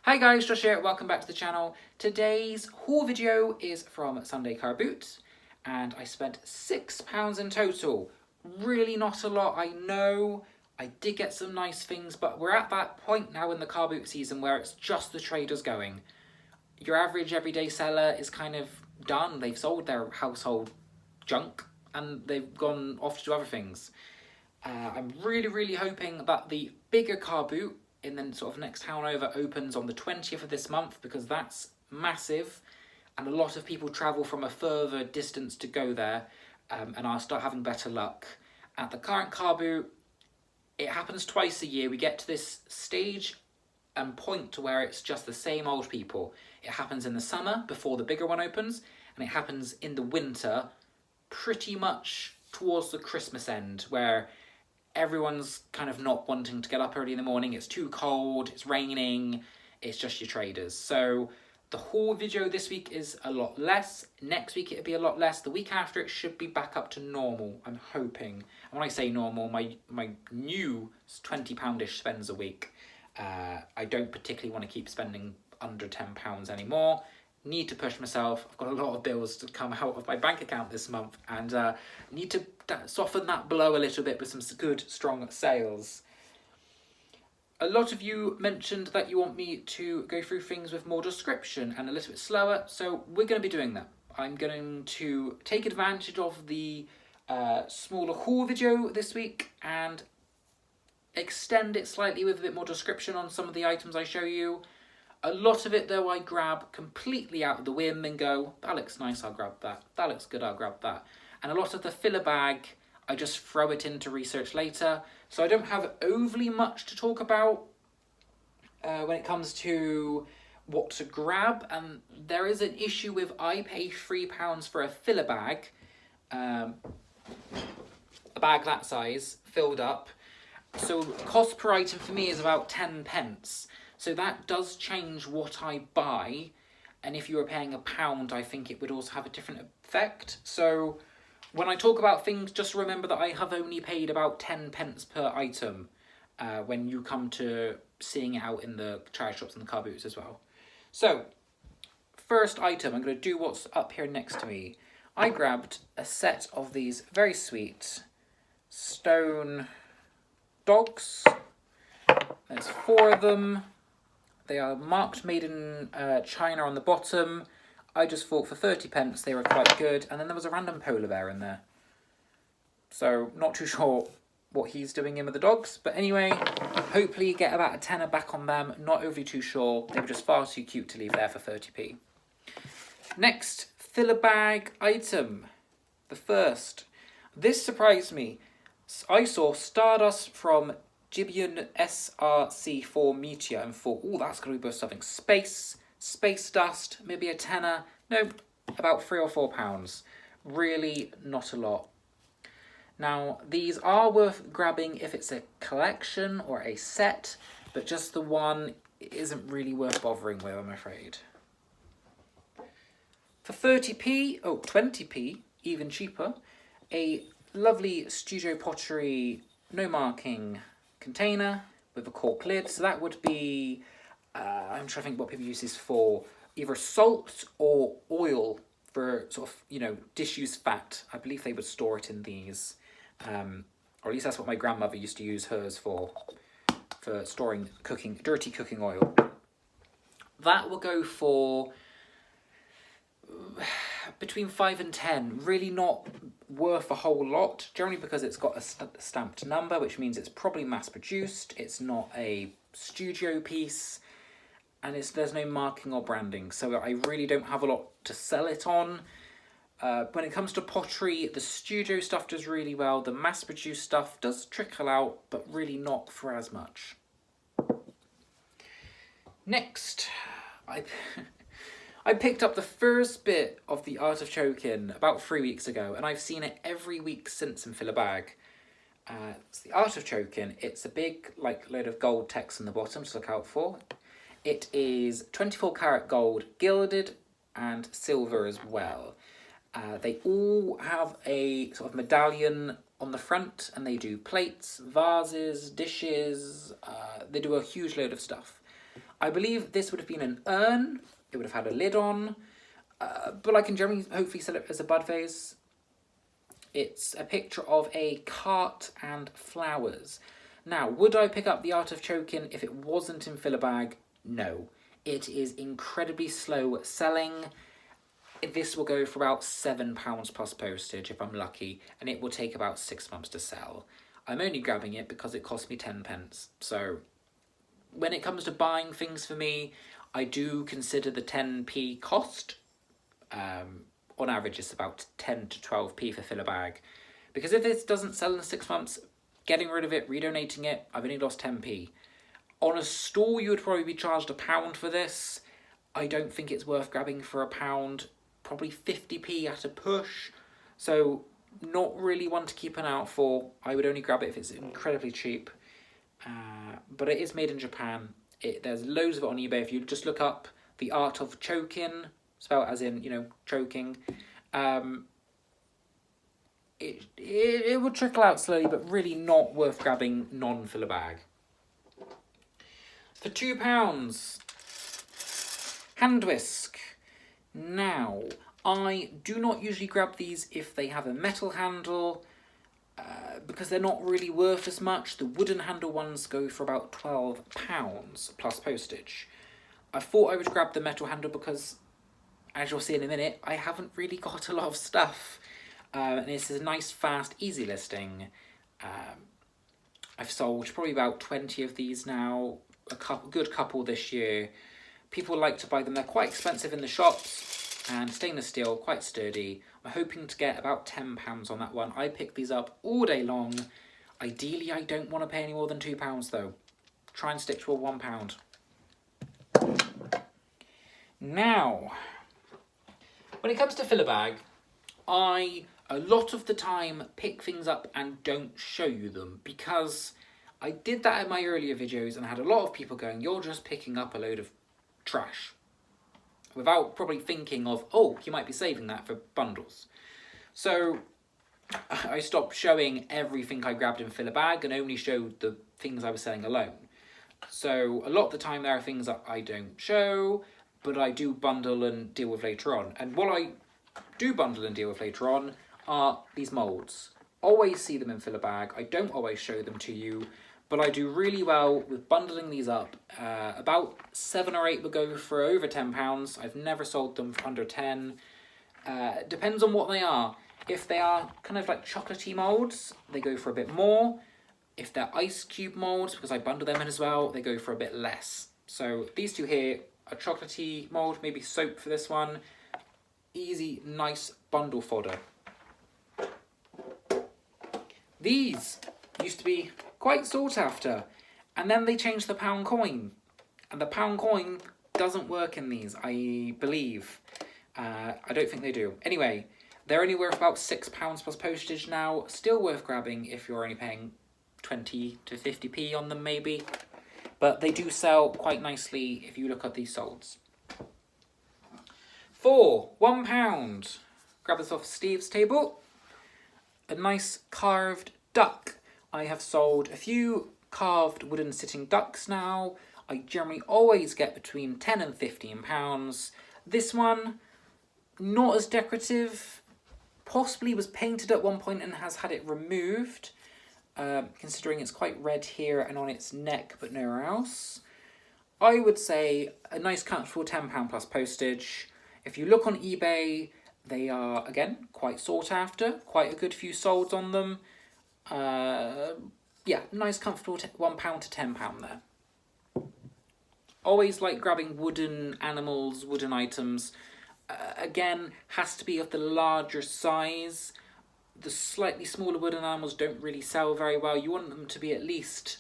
Hi guys, Josh here, welcome back to the channel. Today's haul video is from Sunday Carboot and I spent £6 in total. Really not a lot, I know. I did get some nice things, but we're at that point now in the car boot season where it's just the traders going. Your average everyday seller is kind of done. They've sold their household junk and they've gone off to do other things. I'm really hoping that the bigger car boot in the sort of next town over opens on the 20th of this month, because that's massive and a lot of people travel from a further distance to go there, and I'll start having better luck. At the current car boot, it happens twice a year. We get to this stage and point to where it's just the same old people. It happens in the summer before the bigger one opens, and it happens in the winter pretty much towards the Christmas end, where everyone's kind of not wanting to get up early in the morning. It's too cold, it's raining, it's just your traders. So the haul video this week is a lot less. Next week it'll be a lot less. The week after it should be back up to normal, I'm hoping. And when I say normal, my new £20-ish spends a week. I don't particularly want to keep spending under £10 anymore. Need to push myself. I've got a lot of bills to come out of my bank account this month, and need to soften that blow a little bit with some good, strong sales. A lot of you mentioned that you want me to go through things with more description and a little bit slower, so we're going to be doing that. I'm going to take advantage of the smaller haul video this week and extend it slightly with a bit more description on some of the items I show you. A lot of it, though, I grab completely out of the whim and go, that looks nice, I'll grab that. That looks good, I'll grab that. And a lot of the filler bag, I just throw it into research later. So I don't have overly much to talk about when it comes to what to grab. And there is an issue with I pay £3 for a filler bag, a bag that size, filled up. So cost per item for me is about 10 pence. So that does change what I buy, and if you were paying £1, I think it would also have a different effect. So when I talk about things, just remember that I have only paid about 10 pence per item when you come to seeing it out in the charity shops and the car boots as well. So, first item, I'm going to do what's up here next to me. I grabbed a set of these very sweet stone dogs. There's 4 of them. They are marked made in China on the bottom. I just thought for 30 pence they were quite good. And then there was a random polar bear in there. So not too sure what he's doing in with the dogs. But anyway, hopefully get about a tenner back on them. Not overly too sure. They were just far too cute to leave there for 30p. Next, filler bag item. The first. This surprised me. I saw Stardust from Gibeon SRC4 Meteor and thought, oh, that's going to be worth something. Space dust, maybe a tenner. No, about £3 or £4. Really not a lot. Now, these are worth grabbing if it's a collection or a set, but just the one isn't really worth bothering with, I'm afraid. For 30p, 20p, even cheaper, a lovely Studio Pottery no marking container with a cork lid. So that would be, I'm trying to think what people use this for, either salt or oil for sort of, disused fat. I believe they would store it in these, or at least that's what my grandmother used to use hers for storing dirty cooking oil. That will go for between 5 and 10. Really not worth a whole lot, generally because it's got a stamped number, which means it's probably mass produced. It's not a studio piece, and there's no marking or branding, so I really don't have a lot to sell it on. When it comes to pottery, the studio stuff does really well. The mass produced stuff does trickle out, but really not for as much. Next, I picked up the first bit of the Art of Choking about 3 weeks ago, and I've seen it every week since in filler bag. It's the Art of Choking. It's a big load of gold text on the bottom to look out for. It is 24 karat gold, gilded and silver as well. They all have a sort of medallion on the front, and they do plates, vases, dishes. They do a huge load of stuff. I believe this would have been an urn. It would have had a lid on, but I can generally hopefully sell it as a bud vase. It's a picture of a cart and flowers. Now, would I pick up the Art of Choking if it wasn't in filler bag? No. It is incredibly slow selling. This will go for about £7 plus postage if I'm lucky, and it will take about 6 months to sell. I'm only grabbing it because it cost me 10p. So when it comes to buying things for me, I do consider the 10p cost. On average, it's about 10 to 12p for filler bag. Because if this doesn't sell in 6 months, getting rid of it, redonating it, I've only lost 10p. On a store, you would probably be charged £1 for this. I don't think it's worth grabbing for £1. Probably 50p at a push. So not really one to keep an eye out for. I would only grab it if it's incredibly cheap. But it is made in Japan. There's loads of it on eBay. If you just look up the Art of Choking, spelled as in, you know, choking, it would trickle out slowly, but really not worth grabbing non-filler bag. For £2, hand whisk. Now, I do not usually grab these if they have a metal handle, because they're not really worth as much. The wooden handle ones go for about £12 plus postage. I thought I would grab the metal handle because, as you'll see in a minute, I haven't really got a lot of stuff. And this is a nice, fast, easy listing. I've sold probably about 20 of these now, good couple this year. People like to buy them. They're quite expensive in the shops, and stainless steel, quite sturdy. I'm hoping to get about £10 on that one. I pick these up all day long. Ideally, I don't want to pay any more than £2 though. Try and stick to a £1. Now, when it comes to filler bag, I, a lot of the time, pick things up and don't show you them, because I did that in my earlier videos and I had a lot of people going, you're just picking up a load of trash, without probably thinking of, oh, you might be saving that for bundles. So I stopped showing everything I grabbed in filler bag and only showed the things I was selling alone. So a lot of the time there are things that I don't show, but I do bundle and deal with later on. And what I do bundle and deal with later on are these moulds. Always see them in filler bag. I don't always show them to you, but I do really well with bundling these up. About 7 or 8 would go for over £10. I've never sold them for under 10. Depends on what they are. If they are kind of like chocolatey moulds, they go for a bit more. If they're ice cube moulds, because I bundle them in as well, they go for a bit less. So these two here, a chocolatey mould, maybe soap for this one. Easy, nice bundle fodder. These used to be quite sought after, and then they changed the pound coin, and the pound coin doesn't work in these, I believe. I don't think they do. Anyway, they're only worth about £6 plus postage now. Still worth grabbing if you're only paying 20 to 50p on them maybe, but they do sell quite nicely if you look at these solds. For £1, grab this off Steve's table. A nice carved duck. I have sold a few carved wooden sitting ducks now. I generally always get between £10 and £15. This one, not as decorative. Possibly was painted at one point and has had it removed, considering it's quite red here and on its neck but nowhere else. I would say a nice comfortable £10 plus postage. If you look on eBay, they are, again, quite sought after. Quite a good few solds on them. Yeah, nice comfortable £1 to £10 there. Always like grabbing wooden animals, wooden items. Again, has to be of the larger size. The slightly smaller wooden animals don't really sell very well. You want them to be at least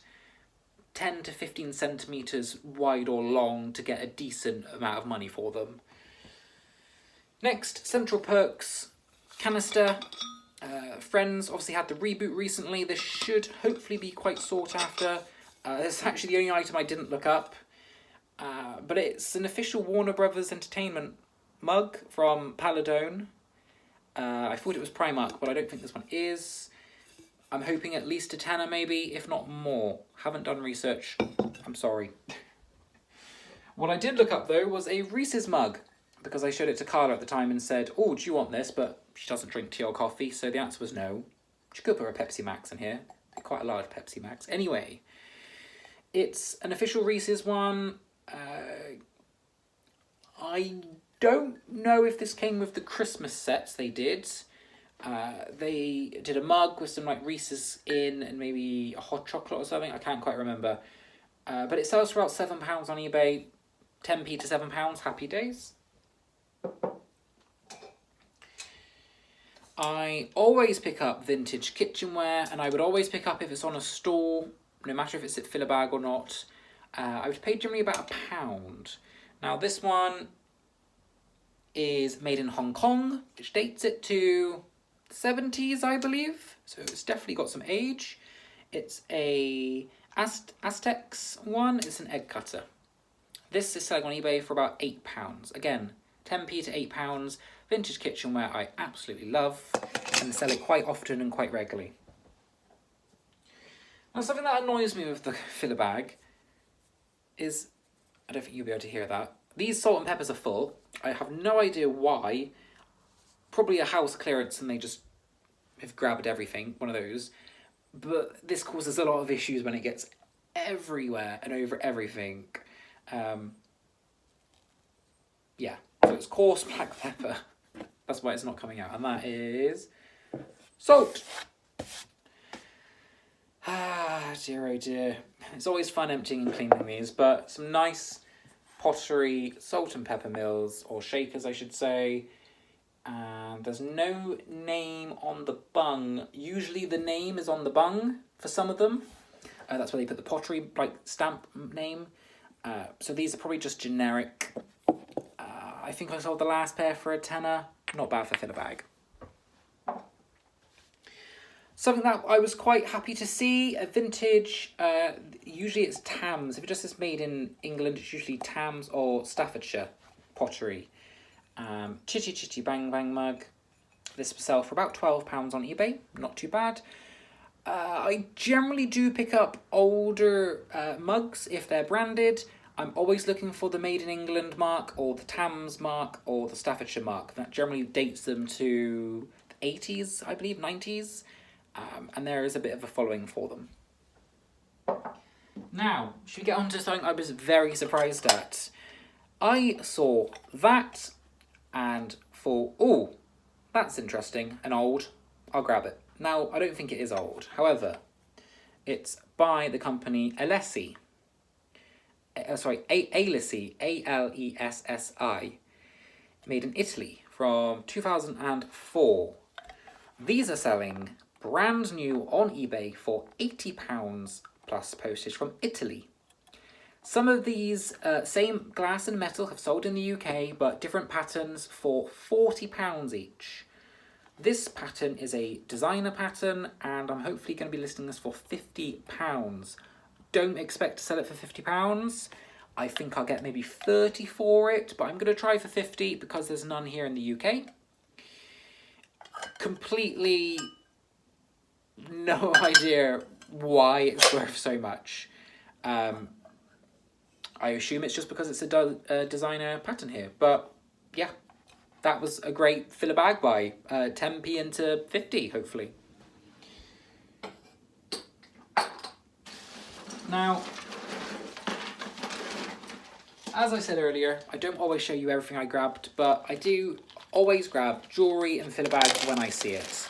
10 to 15 centimetres wide or long to get a decent amount of money for them. Next, Central Perks canister. Friends obviously had the reboot recently. This should hopefully be quite sought after. It's actually the only item I didn't look up. But it's an official Warner Brothers Entertainment mug from Paladone. I thought it was Primark, but I don't think this one is. I'm hoping at least a tenner maybe, if not more. Haven't done research. I'm sorry. What I did look up though was a Reese's mug, because I showed it to Carla at the time and said, oh, do you want this? But she doesn't drink tea or coffee, so the answer was no. She could put a Pepsi Max in here. Quite a large Pepsi Max. Anyway, it's an official Reese's one. I don't know if this came with the Christmas sets they did. They did a mug with some like Reese's in and maybe a hot chocolate or something. I can't quite remember. But it sells for about £7 on eBay. 10p to £7. Happy days. I always pick up vintage kitchenware, and I would always pick up if it's on a store, no matter if it's at fill a bag or not. I would pay generally about £1. Now this one is made in Hong Kong, which dates it to the 70s, I believe. So it's definitely got some age. It's a Aztecs one. It's an egg cutter. This is selling on eBay for about £8. Again, 10p to £8. Vintage kitchenware I absolutely love, and sell it quite often and quite regularly. Now, something that annoys me with the filler bag is, I don't think you'll be able to hear that, these salt and peppers are full. I have no idea why. Probably a house clearance and they just have grabbed everything, one of those. But this causes a lot of issues when it gets everywhere and over everything. Yeah, so it's coarse black pepper. That's why it's not coming out. And that is salt. Ah, dear, oh dear. It's always fun emptying and cleaning these, but some nice Pottery salt and pepper mills, or shakers I should say. And there's no name on the bung. Usually the name is on the bung for some of them. That's where they put the Pottery like stamp name. So these are probably just generic. I think I sold the last pair for £10. Not bad for fill a bag. Something that I was quite happy to see, a vintage, usually it's Tams. If it just is made in England, it's usually Tams or Staffordshire pottery. Chitty Chitty Bang Bang mug. This will sell for about £12 on eBay, not too bad. I generally do pick up older mugs if they're branded. I'm always looking for the Made in England mark or the Tams mark or the Staffordshire mark. That generally dates them to the 80s, I believe, 90s. And there is a bit of a following for them. Now, should we get on to something I was very surprised at? I saw that and thought, oh, that's interesting and old. I'll grab it. Now, I don't think it is old. However, it's by the company Alessi. Alessi, Alessi, made in Italy from 2004. These are selling brand new on eBay for £80 plus postage from Italy. Some of these same glass and metal have sold in the UK, but different patterns for £40 each. This pattern is a designer pattern, and I'm hopefully going to be listing this for £50. Don't expect to sell it for £50. I think I'll get maybe 30 for it, but I'm going to try for 50 because there's none here in the UK. Completely no idea why it's worth so much. I assume it's just because it's a designer pattern here, but yeah, that was a great filler bag buy. 10p into 50, hopefully. Now, as I said earlier, I don't always show you everything I grabbed, but I do always grab jewellery and filler bags when I see it.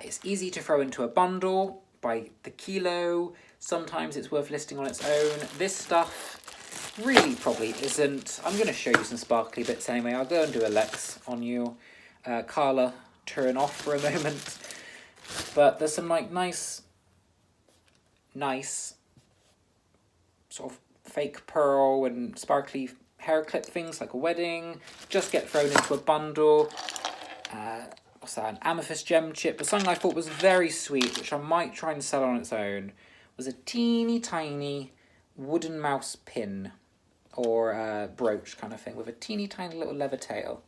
It's easy to throw into a bundle by the kilo. Sometimes it's worth listing on its own. This stuff really probably isn't. I'm going to show you some sparkly bits anyway. I'll go and do a Lex on you. Carla, turn off for a moment. But there's some like nice sort of fake pearl and sparkly hair clip things like a wedding. Just get thrown into a bundle. What's that? An amethyst gem chip. But something I thought was very sweet, which I might try and sell on its own, was a teeny tiny wooden mouse pin or brooch kind of thing with a teeny tiny little leather tail.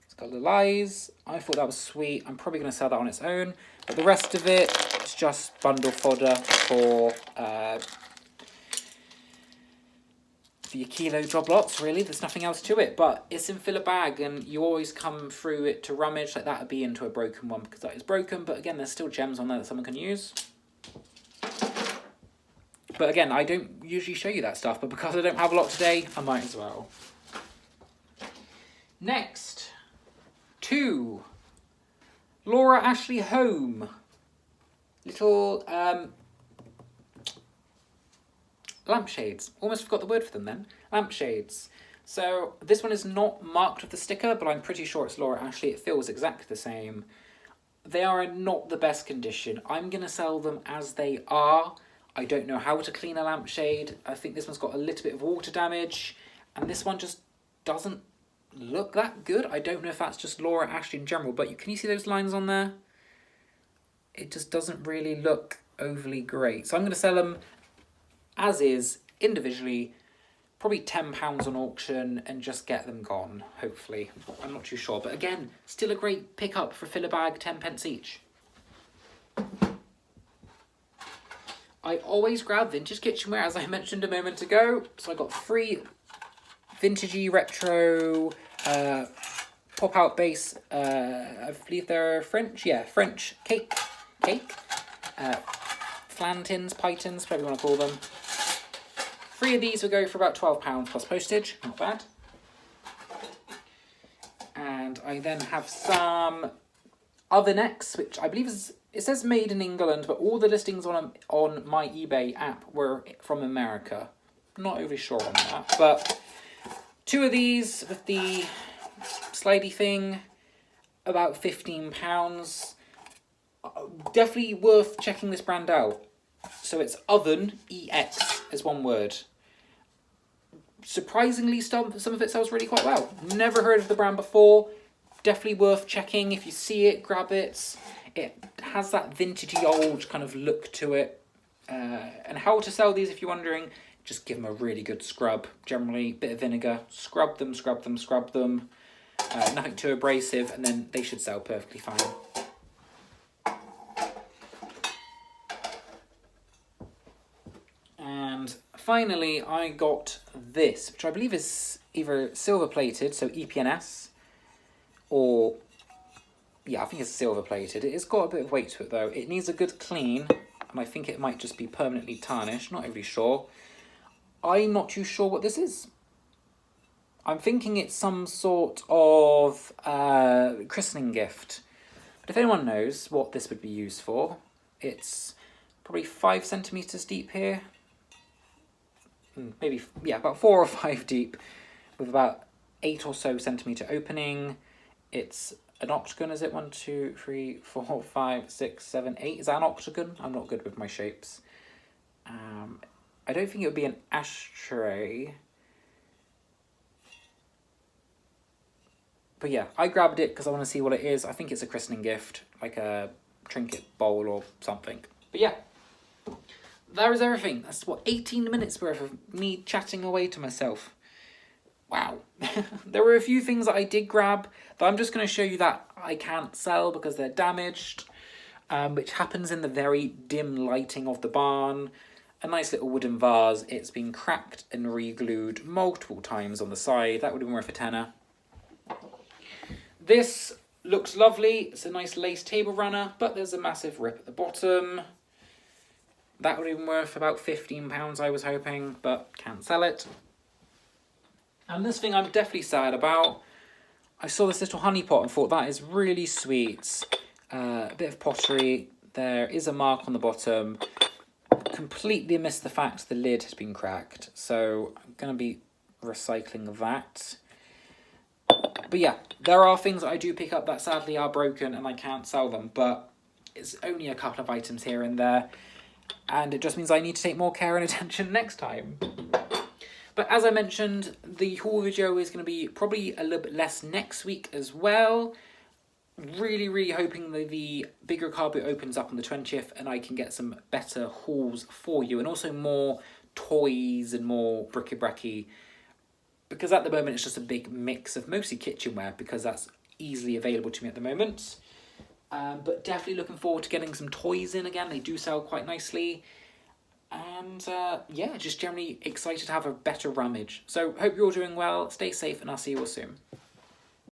It's got little eyes. I thought that was sweet. I'm probably going to sell that on its own. But the rest of it, it's just bundle fodder for for your kilo job lots, really. There's nothing else to it, but it's in filler bag, and you always come through it to rummage. Like, that would be into a broken one because that is broken, but again, there's still gems on there that someone can use. But again, I don't usually show you that stuff, but because I don't have a lot today, I might as well. Next, 2 Laura Ashley Home. Little lampshades. Almost forgot the word for them then. Lampshades. So this one is not marked with the sticker, but I'm pretty sure it's Laura Ashley. It feels exactly the same. They are in not the best condition. I'm going to sell them as they are. I don't know how to clean a lampshade. I think this one's got a little bit of water damage, and this one just doesn't look that good. I don't know if that's just Laura Ashley in general, but can you see those lines on there? It just doesn't really look overly great. So I'm going to sell them as is, individually, probably £10 on auction, and just get them gone, hopefully. I'm not too sure, but again, still a great pickup for filler bag, 10p each. I always grab vintage kitchenware, as I mentioned a moment ago. So I got 3 vintagey retro pop-out base. I believe they're French. Yeah, French cake. Flantins, pythons, whatever you want to call them. 3 of these will go for about £12 plus postage. Not bad. And I then have some Ovenex, which I believe is... It says made in England, but all the listings on my eBay app were from America. Not overly sure on that, but 2 of these with the slidey thing, about £15. Definitely worth checking this brand out. So it's Oven, EX, is one word. Surprisingly, some of it sells really quite well. Never heard of the brand before. Definitely worth checking. If you see it, grab it. It has that vintagey old kind of look to it. And how to sell these, if you're wondering, just give them a really good scrub. Generally, a bit of vinegar. Scrub them. Nothing too abrasive, and then they should sell perfectly fine. And finally, I got this, which I believe is either silver plated, so EPNS, or... yeah, I think it's silver plated. It's got a bit of weight to it though. It needs a good clean, and I think it might just be permanently tarnished. Not really sure. I'm not too sure what this is. I'm thinking it's some sort of christening gift. But if anyone knows what this would be used for, it's probably 5 centimeters deep here. Maybe, yeah, about 4 or 5 deep, with about 8 or so centimeter opening. It's an octagon, is it? 1, 2, 3, 4, 5, 6, 7, 8. Is that an octagon? I'm not good with my shapes. I don't think it would be an ashtray. But yeah, I grabbed it because I want to see what it is. I think it's a christening gift, like a trinket bowl or something. But yeah, that is everything. That's what, 18 minutes worth of me chatting away to myself. Wow. There were a few things that I did grab that I'm just going to show you that I can't sell because they're damaged, which happens in the very dim lighting of the barn. A nice little wooden vase. It's been cracked and re-glued multiple times on the side. That would have been worth a tenner. This looks lovely. It's a nice lace table runner, but there's a massive rip at the bottom. That would have been worth about £15, I was hoping, but can't sell it. And this thing I'm definitely sad about. I saw this little honey pot and thought that is really sweet. A bit of pottery. There is a mark on the bottom. Completely missed the fact the lid has been cracked. So I'm going to be recycling that. But yeah, there are things that I do pick up that sadly are broken and I can't sell them. But it's only a couple of items here and there. And it just means I need to take more care and attention next time. But as I mentioned, the haul video is going to be probably a little bit less next week as well. Really, really hoping that the bigger Carboot opens up on the 20th and I can get some better hauls for you. And also more toys and more bric-a-bracy. Because at the moment it's just a big mix of mostly kitchenware because that's easily available to me at the moment. But definitely looking forward to getting some toys in again. They do sell quite nicely. And yeah, just generally excited to have a better rummage. So hope you're all doing well, stay safe, and I'll see you all soon.